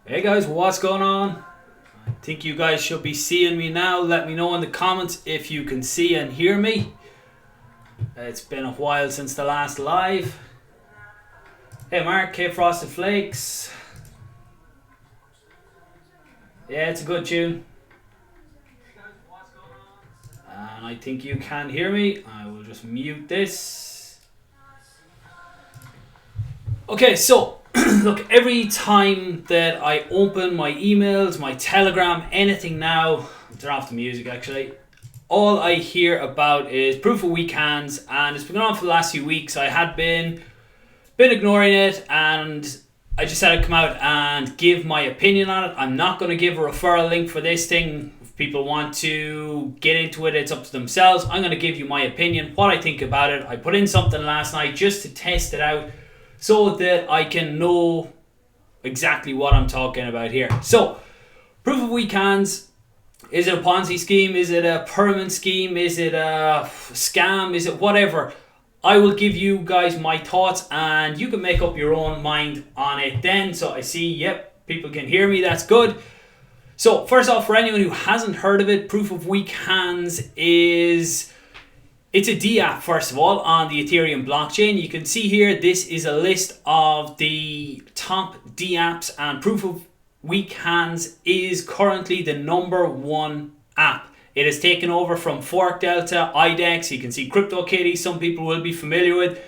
Hey guys, what's going on? I think you guys should be seeing me now. Let me know in the comments if you can see and hear me. It's been a while since the last live. Hey Mark, K Frosted Flakes. Yeah, it's a good tune. And I think you can hear me. I will just mute this. Okay, so look, every time that I open my emails, my Telegram, anything now, turn off the music actually, all I hear about is proof of weak hands, and it's been going on for the last few weeks. I had been ignoring it, and I just had to come out and give my opinion on it. I'm not going to give a referral link for this thing. If people want to get into it, it's up to themselves. I'm going to give you my opinion, what I think about it. I put in something last night just to test it out so that I can know exactly what I'm talking about here. So, proof of weak hands. Is it a Ponzi scheme? Is it a pyramid scheme? Is it a scam? Is it whatever? I will give you guys my thoughts and you can make up your own mind on it then. So I see, yep, people can hear me. That's good. So first off, for anyone who hasn't heard of it, proof of weak hands is... it's a DApp, first of all, on the Ethereum blockchain. You can see here, this is a list of the top DApps, and proof of weak hands is currently the #1 app. It has taken over from Fork Delta, IDEX. You can see CryptoKitty, some people will be familiar with.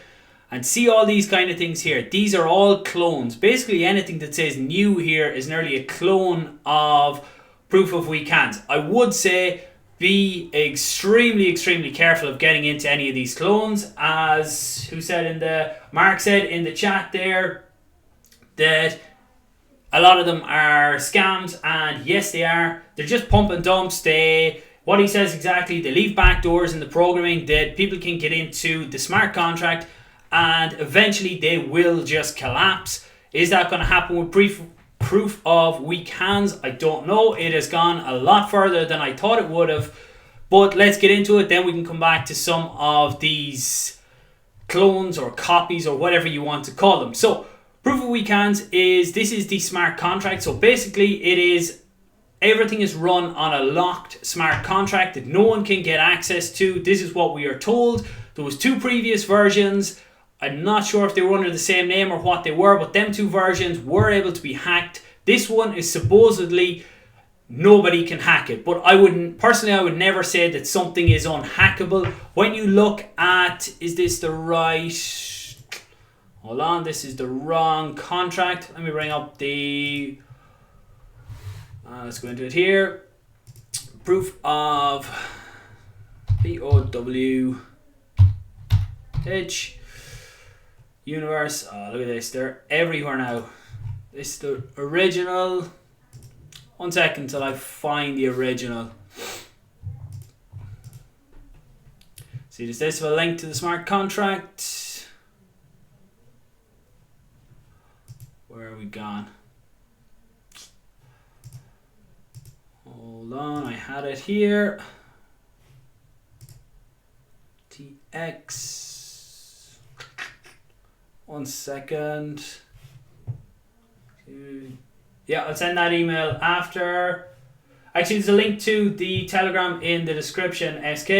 And see all these kind of things here. These are all clones. Basically anything that says new here is nearly a clone of proof of weak hands. I would say be extremely careful of getting into any of these clones. As Mark said in the chat there, that a lot of them are scams, and yes they are. They're just pump and dumps. What he says exactly, they leave backdoors in the programming that people can get into the smart contract, and eventually they will just collapse. Is that going to happen with proof of weak hands? I don't know. It has gone a lot further than I thought it would have, but let's get into it, then we can come back to some of these clones or copies or whatever you want to call them. So proof of weak hands is the smart contract. So basically it is everything is run on a locked smart contract that no one can get access to. This is what we are told. There was 2 previous versions. I'm not sure if they were under the same name or what they were, but them 2 versions were able to be hacked. This one is supposedly nobody can hack it, but I would never say that something is unhackable. When you look at, is this the right... hold on, this is the wrong contract. Let me bring up the... let's go into it here. Proof of POWH universe. Oh, look at this. They're everywhere now. This is the original. One second till I find the original. See, does this have a link to the smart contract? Where are we gone? Hold on, I had it here. TX. One second. Yeah, I'll send that email after. Actually, there's a link to the Telegram in the description, SK.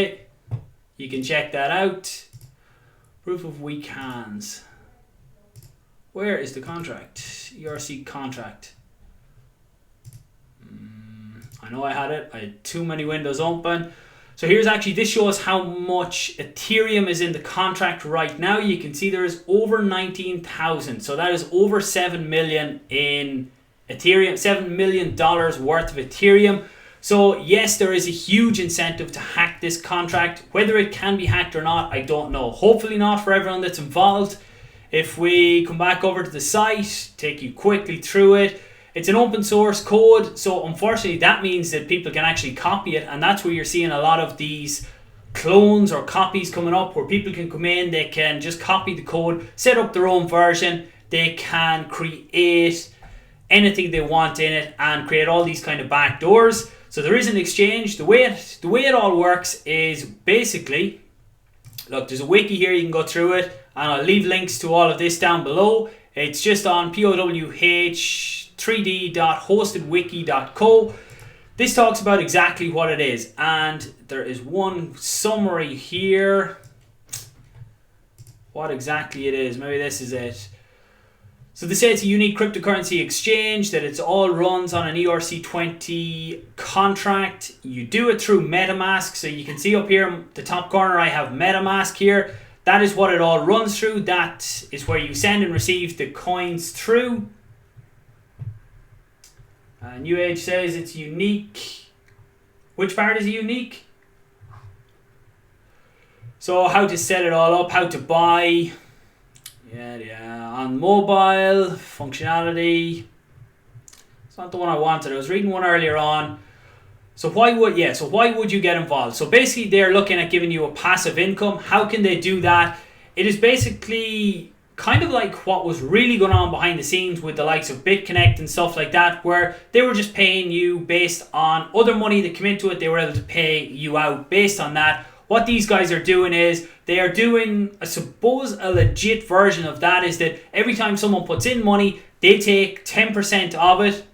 You can check that out. Proof of weak hands. Where is the contract? ERC contract. I know I had it. I had too many windows open. So here's actually, this shows how much Ethereum is in the contract right now. You can see there is over 19,000. So that is over 7 million in Ethereum, $7 million worth of Ethereum. So yes, there is a huge incentive to hack this contract. Whether it can be hacked or not, I don't know. Hopefully not for everyone that's involved. If we come back over to the site, take you quickly through it. It's an open source code, so unfortunately that means that people can actually copy it, and that's where you're seeing a lot of these clones or copies coming up, where people can come in, they can just copy the code, set up their own version, they can create anything they want in it and create all these kind of backdoors. So there is an exchange. The way it all works is basically, look, there's a wiki here, you can go through it, and I'll leave links to all of this down below. It's just on POWH p3d.hostedwiki.co. This talks about exactly what it is, and there is one summary here. What exactly it is, maybe this is it. So they say it's a unique cryptocurrency exchange, that it's all runs on an ERC20 contract. You do it through MetaMask. So you can see up here in the top corner I have MetaMask here. That is what it all runs through. That is where you send and receive the coins through. New Age says it's unique. Which part is unique? So how to set it all up, how to buy. Yeah, on mobile, functionality. It's not the one I wanted. I was reading one earlier on. So why would you get involved? So basically they're looking at giving you a passive income. How can they do that? It is basically kind of like what was really going on behind the scenes with the likes of BitConnect and stuff like that, where they were just paying you based on other money that came into it. They were able to pay you out based on that. What these guys are doing is they are doing, I suppose, a legit version of that is that every time someone puts in money, they take 10% of it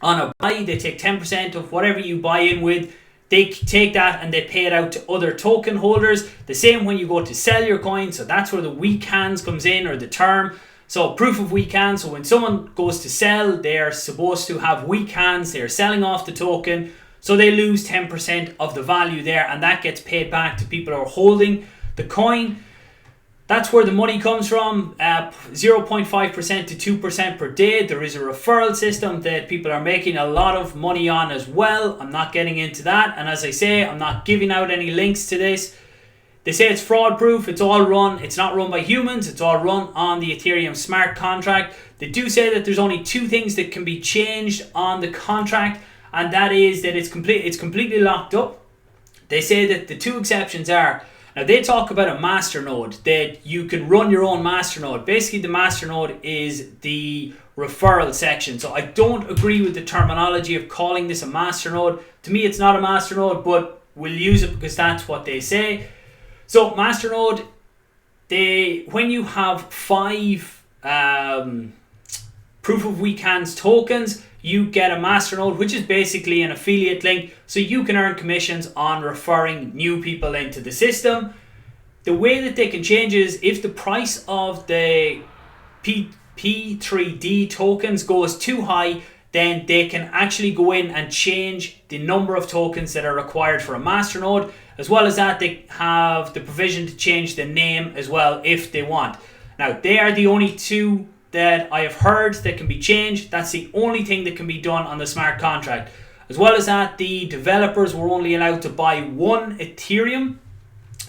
on a buy. They take 10% of whatever you buy in with. They take that and they pay it out to other token holders. The same when you go to sell your coin. So that's where the weak hands comes in, or the term. So proof of weak hands. So when someone goes to sell, they are supposed to have weak hands. They are selling off the token. So they lose 10% of the value there, and that gets paid back to people who are holding the coin. That's where the money comes from, 0.5% to 2% per day. There is a referral system that people are making a lot of money on as well. I'm not getting into that, and as I say, I'm not giving out any links to this. They say it's fraud proof. It's not run by humans. It's all run on the Ethereum smart contract. They do say that there's only two things that can be changed on the contract, and that is that it's completely locked up. They say that the two exceptions are, now they talk about a masternode, that you can run your own masternode. Basically the masternode is the referral section. So I don't agree with the terminology of calling this a masternode. To me it's not a masternode, but we'll use it because that's what they say. So masternode, when you have 5 proof of weak hands tokens, you get a masternode, which is basically an affiliate link, so you can earn commissions on referring new people into the system. The way that they can change is if the price of the P3D tokens goes too high, then they can actually go in and change the number of tokens that are required for a masternode. As well as that, they have the provision to change the name as well if they want. Now, they are the only two that I have heard that can be changed. That's the only thing that can be done on the smart contract. As well as that, the developers were only allowed to buy 1 Ethereum.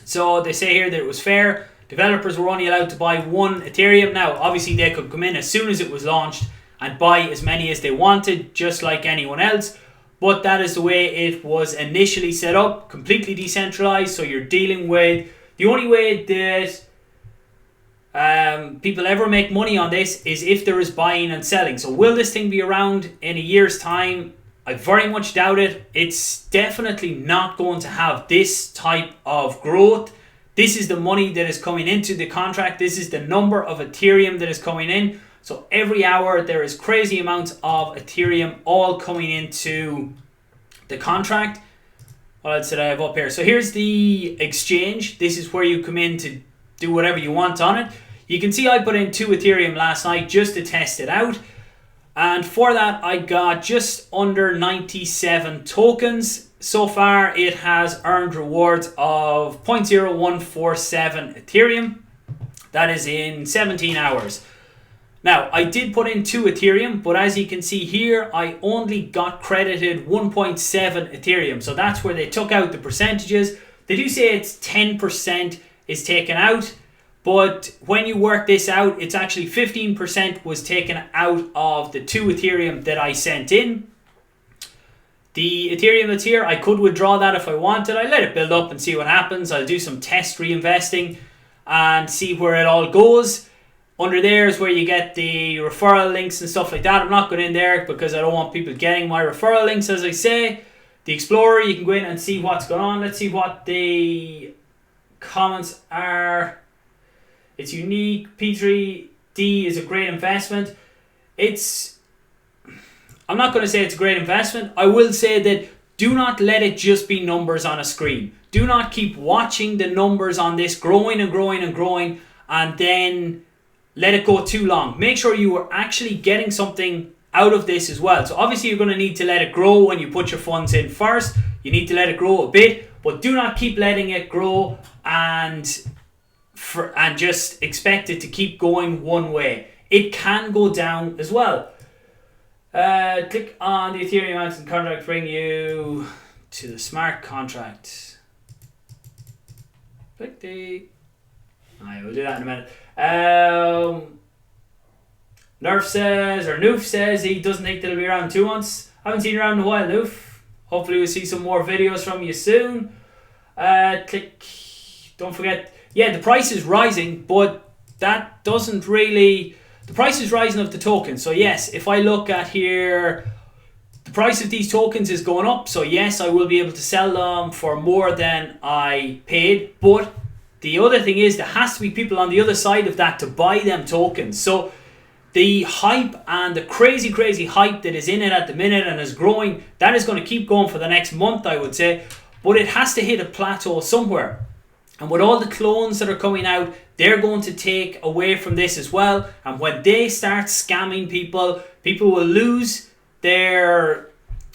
So they say here that it was fair. Developers were only allowed to buy 1 Ethereum. Now, obviously they could come in as soon as it was launched and buy as many as they wanted, just like anyone else. But that is the way it was initially set up, completely decentralized. So you're dealing with, the only way that people ever make money on this is if there is buying and selling. So will this thing be around in a year's time? I very much doubt it. It's definitely not going to have this type of growth. This is the money that is coming into the contract. This is the number of Ethereum that is coming in. So every hour there is crazy amounts of Ethereum all coming into the contract. What else did I have up here? So here's the exchange. This is where you come in to do whatever you want on it. You can see I put in 2 Ethereum last night just to test it out. And for that I got just under 97 tokens. So far it has earned rewards of 0.0147 Ethereum. That is in 17 hours. Now, I did put in 2 Ethereum, but as you can see here, I only got credited 1.7 Ethereum. So that's where they took out the percentages. They do say it's 10% is taken out, but when you work this out, it's actually 15% was taken out of the 2 Ethereum that I sent in. The Ethereum that's here, I could withdraw that if I wanted. I let it build up and see what happens. I'll do some test reinvesting and see where it all goes. Under there is where you get the referral links and stuff like that. I'm not going in there because I don't want people getting my referral links, as I say. The Explorer, you can go in and see what's going on. Let's see what the comments are. It's unique. P3D is a great investment. It's I'm not going to say it's a great investment. I will say that do not let it just be numbers on a screen. Do not keep watching the numbers on this growing and growing and growing and then let it go too long. Make sure you are actually getting something out of this as well. So obviously you're going to need to let it grow when you put your funds in first. You need to let it grow a bit, but do not keep letting it grow and just expect it to keep going one way. It can go down as well. Click on the Ethereum Mountain contract, bring you to the smart contract. Click the... I will do that in a minute. Noof says he doesn't think they'll be around in 2 months. Haven't seen you around in a while, Noof. Hopefully we'll see some more videos from you soon. Click. Don't forget. Yeah, the price is rising, but that doesn't really... The price is rising of the token. So yes, if I look at here, the price of these tokens is going up. So yes, I will be able to sell them for more than I paid. But the other thing is there has to be people on the other side of that to buy them tokens. So the hype and the crazy hype that is in it at the minute and is growing, that is going to keep going for the next month, I would say. But it has to hit a plateau somewhere. And with all the clones that are coming out, they're going to take away from this as well. And when they start scamming people, people will lose their...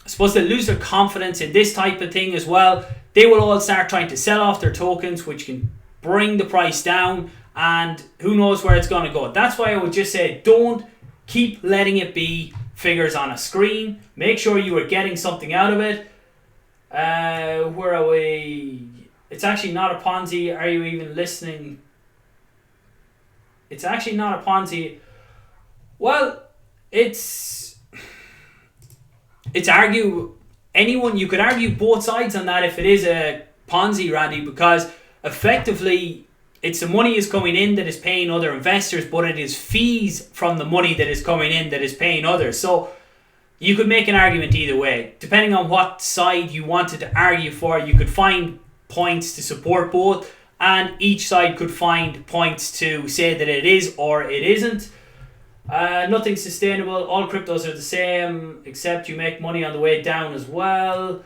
I suppose they'll lose their confidence in this type of thing as well. They will all start trying to sell off their tokens, which can bring the price down. And who knows where it's going to go. That's why I would just say don't keep letting it be figures on a screen. Make sure you are getting something out of it. Where are we? It's actually not a Ponzi. Are you even listening? It's actually not a Ponzi. Well, it's you could argue both sides on that if it is a Ponzi, Randy, because effectively it's the money is coming in that is paying other investors, but it is fees from the money that is coming in that is paying others. So you could make an argument either way. Depending on what side you wanted to argue for, you could find points to support both, and each side could find points to say that it is or it isn't. Nothing sustainable. All cryptos are the same, except you make money on the way down as well.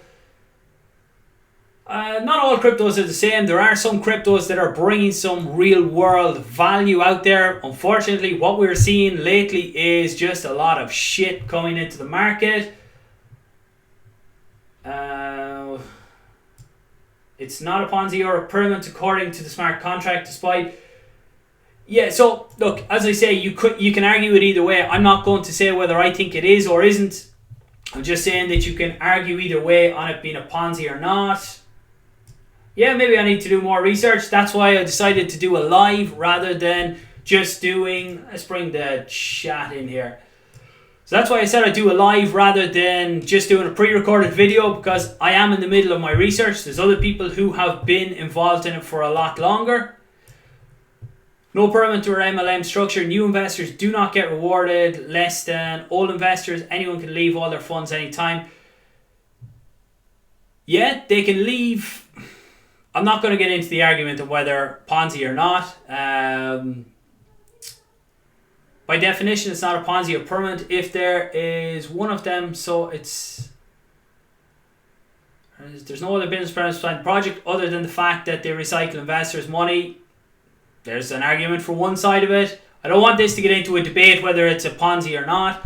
Not all cryptos are the same. There are some cryptos that are bringing some real world value out there. Unfortunately, what we're seeing lately is just a lot of shit coming into the market. It's not a Ponzi or a pyramid according to the smart contract, despite... Yeah, so look, as I say, you can argue it either way. I'm not going to say whether I think it is or isn't. I'm just saying that you can argue either way on it being a Ponzi or not. Yeah, maybe I need to do more research. That's why I decided to do a live rather than just doing... Let's bring the chat in here. So that's why I said I'd do a live rather than just doing a pre-recorded video, because I am in the middle of my research. There's other people who have been involved in it for a lot longer. No permanent or MLM structure. New investors do not get rewarded less than old investors. Anyone can leave all their funds anytime. Yeah, they can leave. I'm not going to get into the argument of whether Ponzi or not. By definition, it's not a Ponzi or permanent if there is one of them. So there's no other business premise behind the project other than the fact that they recycle investors' money. There's an argument for one side of it. I don't want this to get into a debate whether it's a Ponzi or not.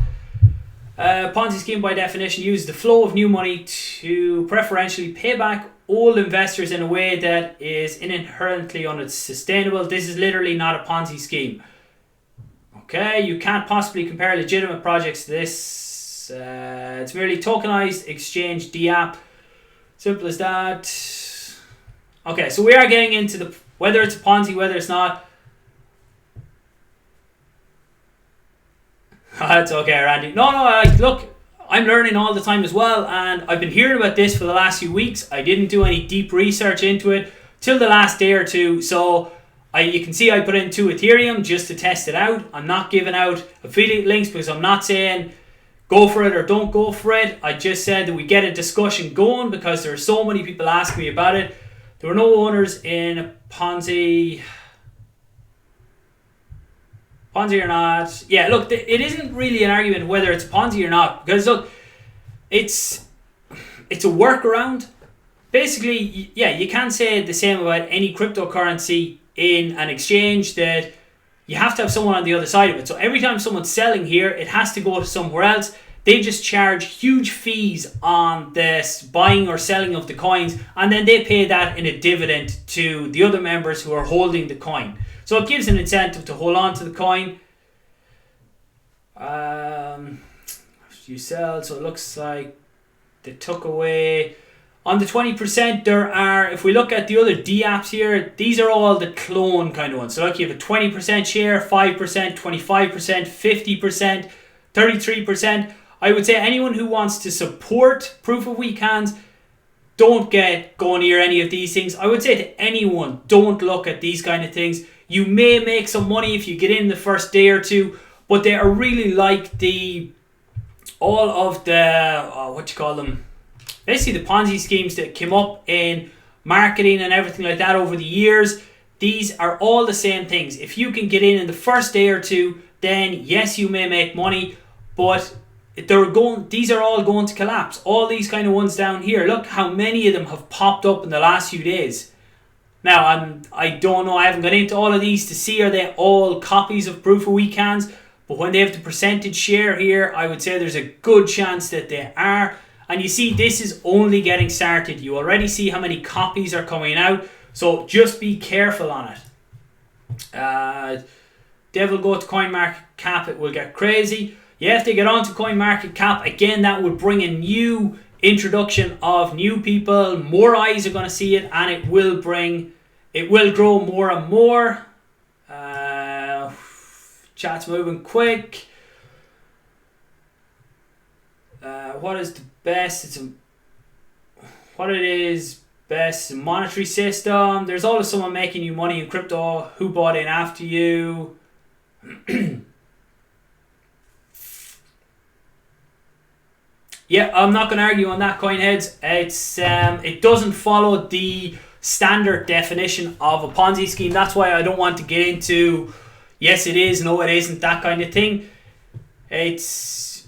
Ponzi scheme by definition uses the flow of new money to preferentially pay back old investors in a way that is inherently unsustainable. This is literally not a Ponzi scheme. Okay, you can't possibly compare legitimate projects to this. It's merely tokenized exchange DApp. Simple as that. Okay, so we are getting into the whether it's a Ponzi, whether it's not. That's okay, Randy. No, look, I'm learning all the time as well, and I've been hearing about this for the last few weeks. I didn't do any deep research into it till the last day or two, so you can see I put in 2 Ethereum just to test it out. I'm not giving out affiliate links because I'm not saying go for it or don't go for it. I just said that we get a discussion going because there are so many people asking me about it. There were no owners in Ponzi. Ponzi or not. Yeah, look, it isn't really an argument whether it's Ponzi or not, because look, it's a workaround. Basically, yeah, you can say the same about any cryptocurrency in an exchange, that you have to have someone on the other side of it. So every time someone's selling here, it has to go to somewhere else. They just charge huge fees on this buying or selling of the coins, and then they pay that in a dividend to the other members who are holding the coin. So it gives an incentive to hold on to the coin. You sell, so it looks like they took away on the 20%. There are, if we look at the other Dapps here, these are all the clone kind of ones. So like you have a 20% share, 5%, 25%, 50%, 33%. I would say anyone who wants to support Proof of Weak Hands, don't go near any of these things. I would say to anyone, don't look at these kind of things. You may make some money if you get in the first day or two, but they are really like all of the, basically the Ponzi schemes that came up in marketing and everything like that over the years. These are all the same things. If you can get in the first day or two, then yes, you may make money, but these are all going to collapse. All these kind of ones down here, look how many of them have popped up in the last few days. Now, I don't know, I haven't got into all of these to see are they all copies of Proof of Weak Hands, but when they have the percentage share here, I would say there's a good chance that they are. And you see, this is only getting started. You already see how many copies are coming out, so just be careful on it. Devil go to CoinMarketCap, it will get crazy. Yeah, if they get onto CoinMarketCap, again, that will bring a new introduction of new people. More eyes are going to see it, and it will grow more and more. Chat's moving quick. What is the best? What it is best monetary system. There's always someone making you money in crypto who bought in after you. Yeah, I'm not going to argue on that, Coinheads. It doesn't follow the standard definition of a Ponzi scheme. That's why I don't want to get into yes it is, no it isn't, that kind of thing.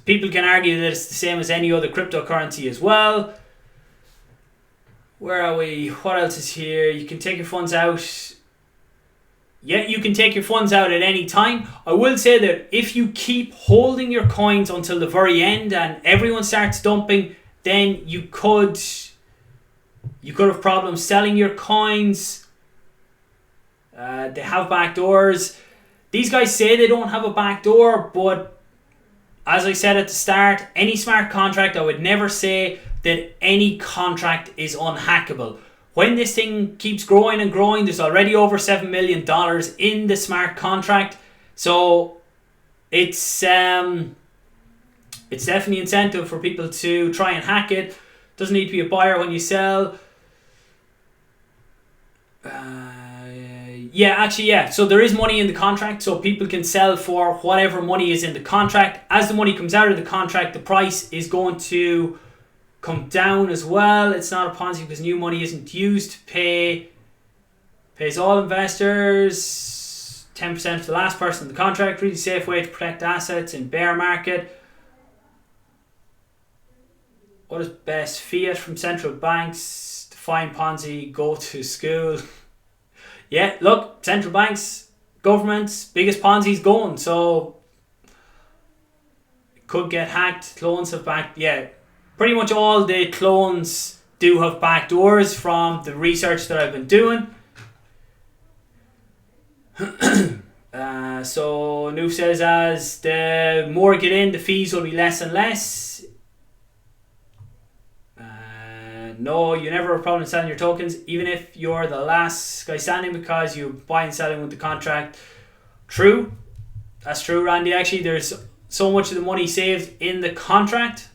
People can argue that it's the same as any other cryptocurrency as well. Where are we? What else is here? You can take your funds out. Yeah, you can take your funds out at any time. I will say that if you keep holding your coins until the very end and everyone starts dumping, then you could have problems selling your coins. They have backdoors. These guys say they don't have a backdoor, but as I said at the start, any smart contract, I would never say that any contract is unhackable. When this thing keeps growing and growing, there's already over $7 million in the smart contract. So it's definitely incentive for people to try and hack it. Doesn't need to be a buyer when you sell. So there is money in the contract, so people can sell for whatever money is in the contract. As the money comes out of the contract, the price is going to come down as well. It's not a Ponzi because new money isn't used to pays all investors 10% for the last person in the contract. Really safe way to protect assets in bear market. What is best? Fiat from central banks. Define Ponzi. Go to school. Yeah, look, central banks, governments, biggest Ponzi's going, so it could get hacked. Clones have backed. Yeah, pretty much all the clones do have backdoors from the research that I've been doing. So Noof says as the more get in, the fees will be less and less. No, you never have a problem selling your tokens, even if you're the last guy standing because you buy and selling with the contract. True. That's true, Randy. Actually, there's so much of the money saved in the contract.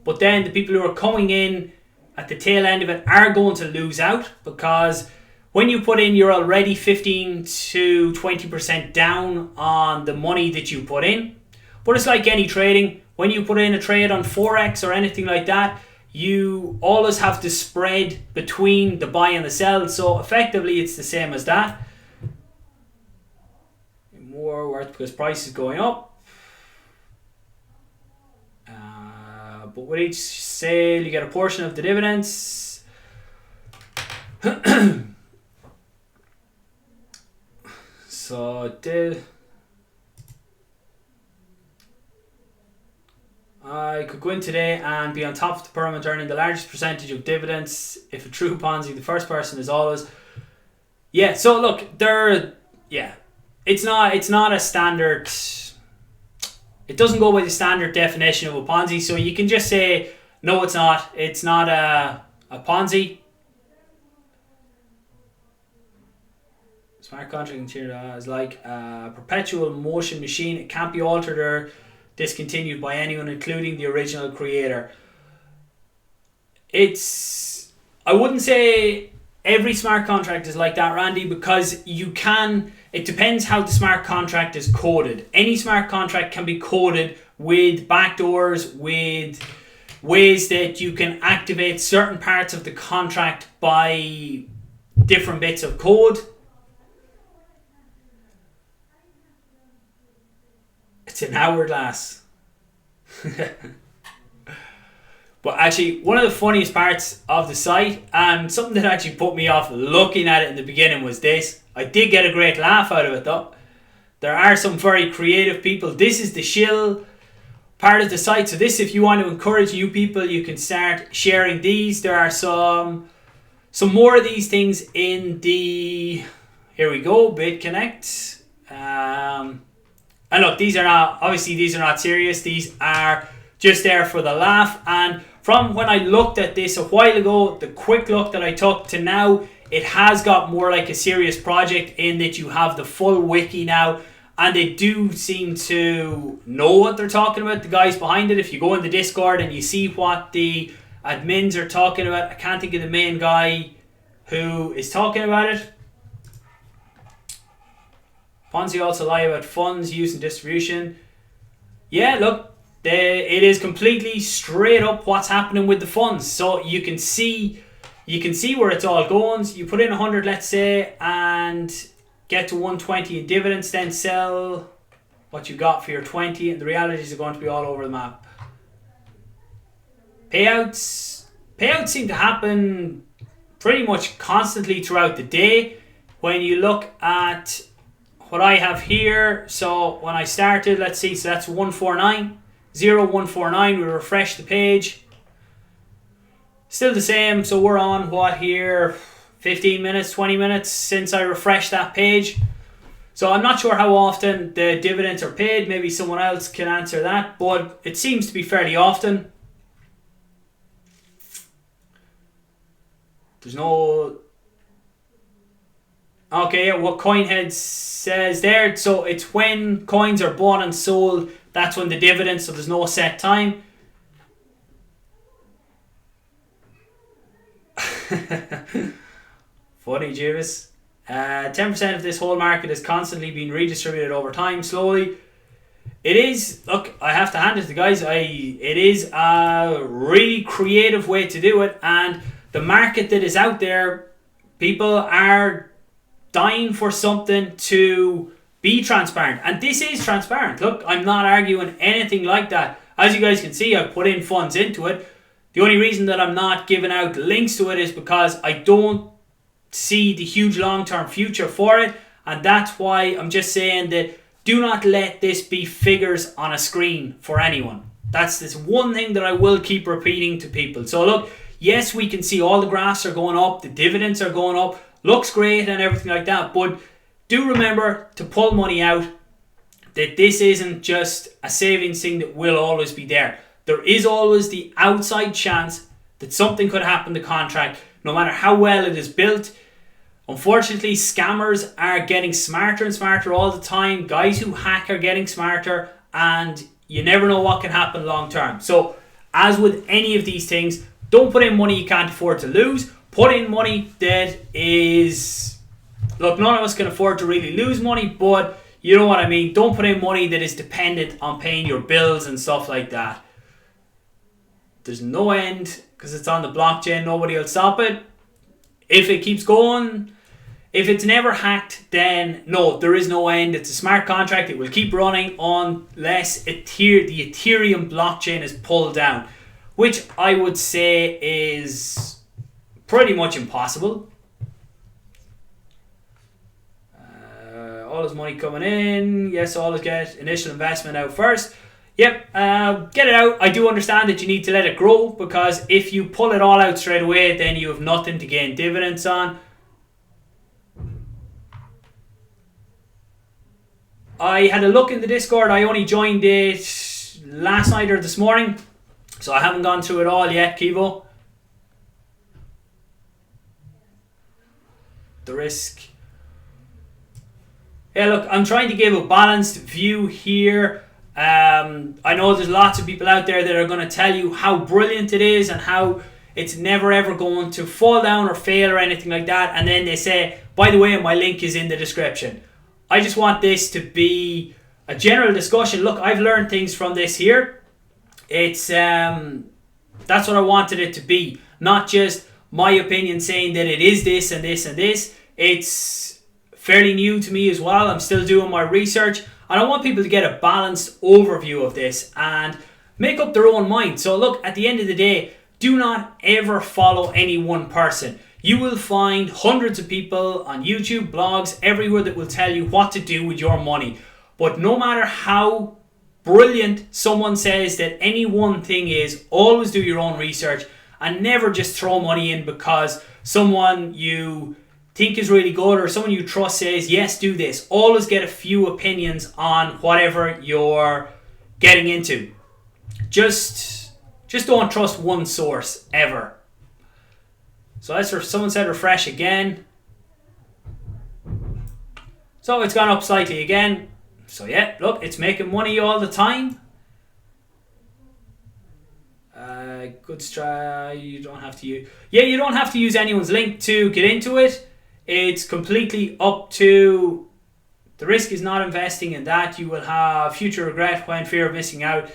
But then the people who are coming in at the tail end of it are going to lose out, because when you put in, you're already 15 to 20% down on the money that you put in. But it's like any trading. When you put in a trade on Forex or anything like that, you always have the spread between the buy and the sell. So effectively, it's the same as that. more worth because price is going up. But with each sale, you get a portion of the dividends. So I could go in today and be on top of the pyramid, earning the largest percentage of dividends. If a true Ponzi, the first person is always. Yeah. So look, it's not a standard. It doesn't go by the standard definition of a Ponzi, so you can just say, no, it's not. It's not a Ponzi. Smart contract is like a perpetual motion machine. It can't be altered or discontinued by anyone, including the original creator. I wouldn't say every smart contract is like that, Randy, because it depends how the smart contract is coded. Any smart contract can be coded with backdoors, with ways that you can activate certain parts of the contract by different bits of code. It's an hourglass. But actually, one of the funniest parts of the site, and something that actually put me off looking at it in the beginning, was this. I did get a great laugh out of it though. There are some very creative people. This is the shill part of the site. So this, if you want to encourage new people, you can start sharing these. There are some more of these things in the... Here we go, BitConnect. And look, these are not serious. These are just there for the laugh. And from when I looked at this a while ago, the quick look that I took to now, it has got more like a serious project in that you have the full wiki now, and they do seem to know what they're talking about, the guys behind it. If you go in the Discord and you see what the admins are talking about, I can't think of the main guy who is talking about it. Ponzi also lie about funds used in distribution. Yeah, look, it is completely straight up what's happening with the funds. So you can see where it's all going. So you put in 100, let's say, and get to 120 in dividends, then sell what you got for your 20, and the realities are going to be all over the map. Payouts seem to happen pretty much constantly throughout the day. When you look at what I have here, so when I started, let's see, so that's 149, 0149, we refresh the page. Still the same, so we're on what here, 15 minutes, 20 minutes since I refreshed that page. So I'm not sure how often the dividends are paid, maybe someone else can answer that, but it seems to be fairly often. There's no... Okay, what Coinhead says there, so it's when coins are bought and sold, that's when the dividends, so there's no set time. Funny, Jeeves. 10% of this whole market is constantly being redistributed over time, slowly. It is, look, I have to hand it to the guys, it is a really creative way to do it, and the market that is out there, people are dying for something to be transparent, and this is transparent. Look, I'm not arguing anything like that. As you guys can see, I've put in funds into it. The only reason that I'm not giving out links to it is because I don't see the huge long-term future for it, and that's why I'm just saying that do not let this be figures on a screen for anyone. That's this one thing that I will keep repeating to people. So look, yes, we can see all the graphs are going up, the dividends are going up, looks great and everything like that, but do remember to pull money out, that this isn't just a savings thing that will always be there. There is always the outside chance that something could happen to contract, no matter how well it is built. Unfortunately, scammers are getting smarter and smarter all the time. Guys who hack are getting smarter, and you never know what can happen long term. So, as with any of these things, don't put in money you can't afford to lose. Put in money that is... Look, none of us can afford to really lose money, but you know what I mean. Don't put in money that is dependent on paying your bills and stuff like that. There's no end because it's on the blockchain. Nobody will stop it. If it keeps going, If it's never hacked, then no, there is no end. It's a smart contract. It will keep running unless the Ethereum blockchain is pulled down, which I would say is pretty much impossible. All his money coming in. Yes, always get initial investment out first. Yep, get it out. I do understand that you need to let it grow, because if you pull it all out straight away, then you have nothing to gain dividends on. I had a look in the Discord. I only joined it last night or this morning, so I haven't gone through it all yet, Kivo. The risk. Yeah, look, I'm trying to give a balanced view here. I know there's lots of people out there that are going to tell you how brilliant it is and how it's never ever going to fall down or fail or anything like that. And then they say, by the way, my link is in the description. I just want this to be a general discussion. Look, I've learned things from this here. It's that's what I wanted it to be. Not just my opinion saying that it is this and this and this. It's fairly new to me as well. I'm still doing my research. And I want people to get a balanced overview of this and make up their own mind. So look, at the end of the day, do not ever follow any one person. You will find hundreds of people on YouTube, blogs, everywhere that will tell you what to do with your money. But no matter how brilliant someone says that any one thing is, always do your own research and never just throw money in because someone you think is really good or someone you trust says, yes, do this. Always get a few opinions on whatever you're getting into. Just don't trust one source ever. So that's for someone said refresh again. So it's gone up slightly again. So yeah, look, it's making money all the time. Good strat. You don't have to use. Yeah, you don't have to use anyone's link to get into it. It's completely up to. The risk is not investing in that. You will have future regret when fear of missing out.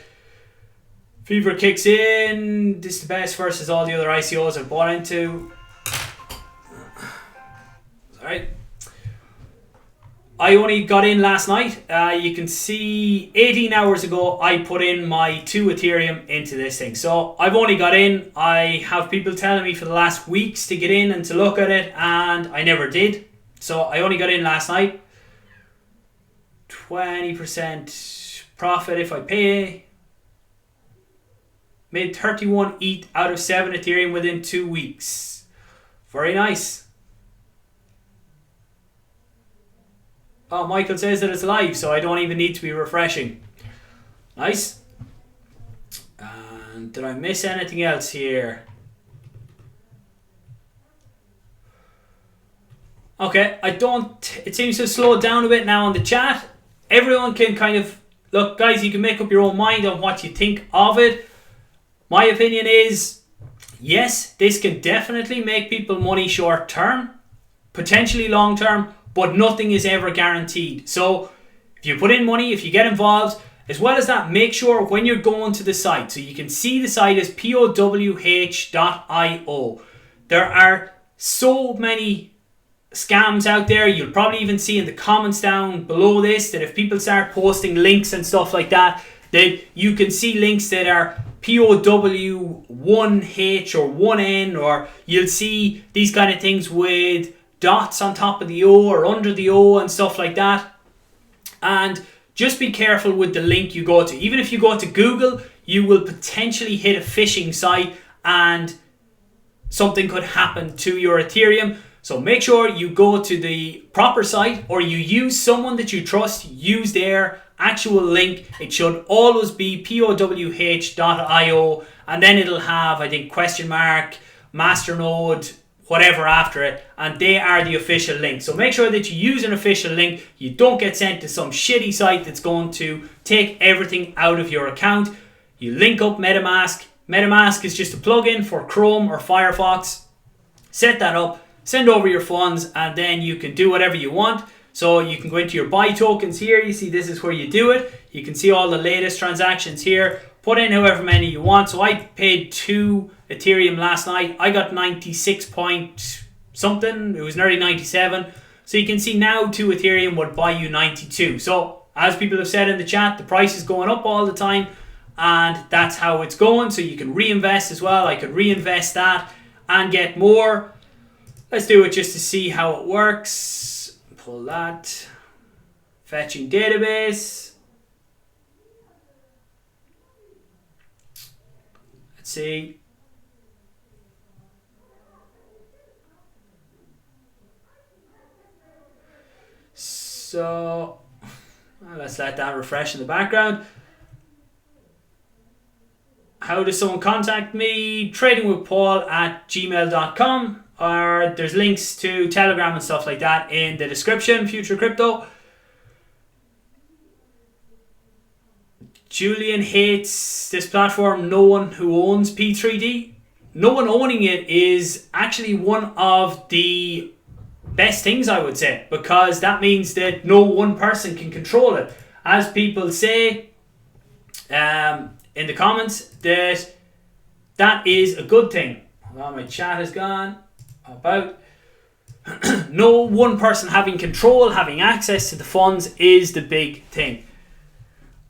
Fever kicks in. This is the best versus all the other ICOs I've bought into. Alright. I only got in last night. You can see 18 hours ago I put in my 2 Ethereum into this thing. So I've only got in. I have people telling me for the last weeks to get in and to look at it, and I never did. So I only got in last night. 20% profit if I pay. Made 31 ETH out of 7 Ethereum within 2 weeks. Very nice. Oh, Michael says that it's live, so I don't even need to be refreshing. Nice. And did I miss anything else here? Okay, it seems to have slowed down a bit now on the chat. Everyone can kind of, look guys, you can make up your own mind on what you think of it. My opinion is, yes, this can definitely make people money short term, potentially long term, but nothing is ever guaranteed. So if you put in money, if you get involved, as well as that, make sure when you're going to the site, so you can see the site is POWH.io. There are so many scams out there. You'll probably even see in the comments down below this that if people start posting links and stuff like that, that you can see links that are POW1H or 1N, or you'll see these kind of things with dots on top of the O or under the O and stuff like that. And just be careful with the link you go to. Even if you go to Google, you will potentially hit a phishing site and something could happen to your Ethereum. So make sure you go to the proper site, or you use someone that you trust. Use their actual link. It should always be POWH.io, and then it'll have, I think, question mark, masternode, whatever after it, and they are the official link. So make sure that you use an official link. You don't get sent to some shitty site that's going to take everything out of your account. You link up MetaMask. MetaMask is just a plugin for Chrome or Firefox. Set that up, send over your funds, and then you can do whatever you want. So you can go into your buy tokens here. You see this is where you do it. You can see all the latest transactions here. Put in however many you want. So I paid 2 Ethereum last night. I got 96 point something. It was nearly 97. So you can see now 2 Ethereum would buy you 92. So as people have said in the chat, the price is going up all the time, and that's how it's going. So you can reinvest as well. I could reinvest that and get more. Let's do it just to see how it works. Pull that. Fetching database. Let's see. So let's let that refresh in the background. How does someone contact me? tradingwithpaul@gmail.com, or there's links to Telegram and stuff like that in the description. Future Crypto. Julian hates this platform. No one who owns P3D. No one owning it is actually one of the best things, I would say, because that means that no one person can control it. As people say in the comments, that is a good thing. Well, my chat has gone. About no one person having control, having access to the funds is the big thing.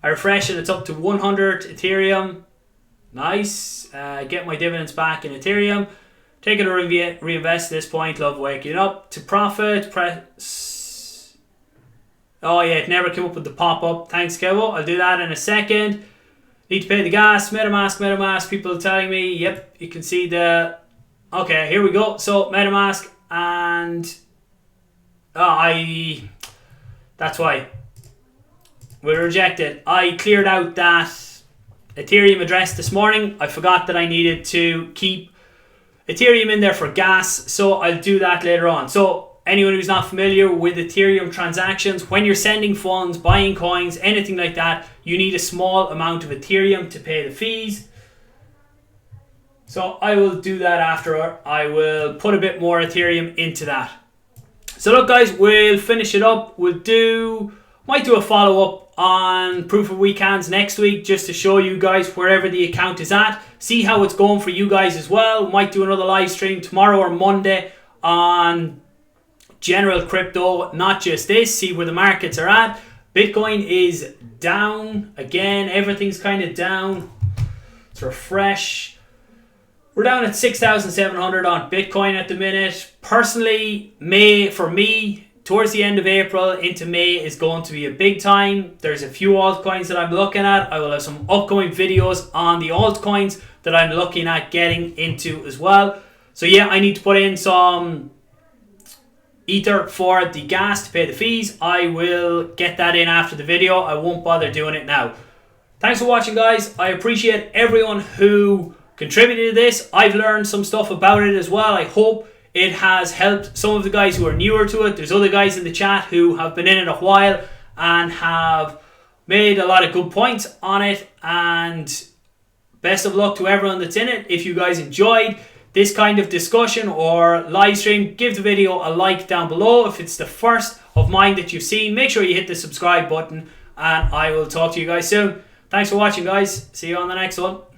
I refresh it, it's up to 100 Ethereum. Nice. Get my dividends back in Ethereum. Take it or reinvest at this point. Love waking up. To profit, press. Oh yeah, it never came up with the pop-up. Thanks, Kevo. I'll do that in a second. Need to pay the gas. MetaMask. People telling me, yep, you can see the... Okay, here we go. So, MetaMask and... That's why. We rejected. I cleared out that Ethereum address this morning. I forgot that I needed to keep Ethereum in there for gas, so I'll do that later on. So anyone who's not familiar with Ethereum transactions, when you're sending funds, buying coins, anything like that, you need a small amount of Ethereum to pay the fees. So I will do that after. I will put a bit more Ethereum into that. So look guys, we'll finish it up. Might do a follow-up on Proof of Weekends next week, just to show you guys wherever the account is at, see how it's going for you guys as well. Might do another live stream tomorrow or Monday on general crypto, not just this, see where the markets are at. Bitcoin is down again, everything's kind of down. Let's refresh. We're down at 6,700 on Bitcoin at the minute. Personally, for me, towards the end of April into May is going to be a big time. There's a few altcoins that I'm looking at. I will have some upcoming videos on the altcoins that I'm looking at getting into as well. So yeah, I need to put in some Ether for the gas to pay the fees. I will get that in after the video. I won't bother doing it now. Thanks for watching guys. I appreciate everyone who contributed to this. I've learned some stuff about it as well. I hope it has helped some of the guys who are newer to it. There's other guys in the chat who have been in it a while and have made a lot of good points on it. And best of luck to everyone that's in it. If you guys enjoyed this kind of discussion or live stream, give the video a like down below. If it's the first of mine that you've seen, make sure you hit the subscribe button, and I will talk to you guys soon. Thanks for watching guys. See you on the next one.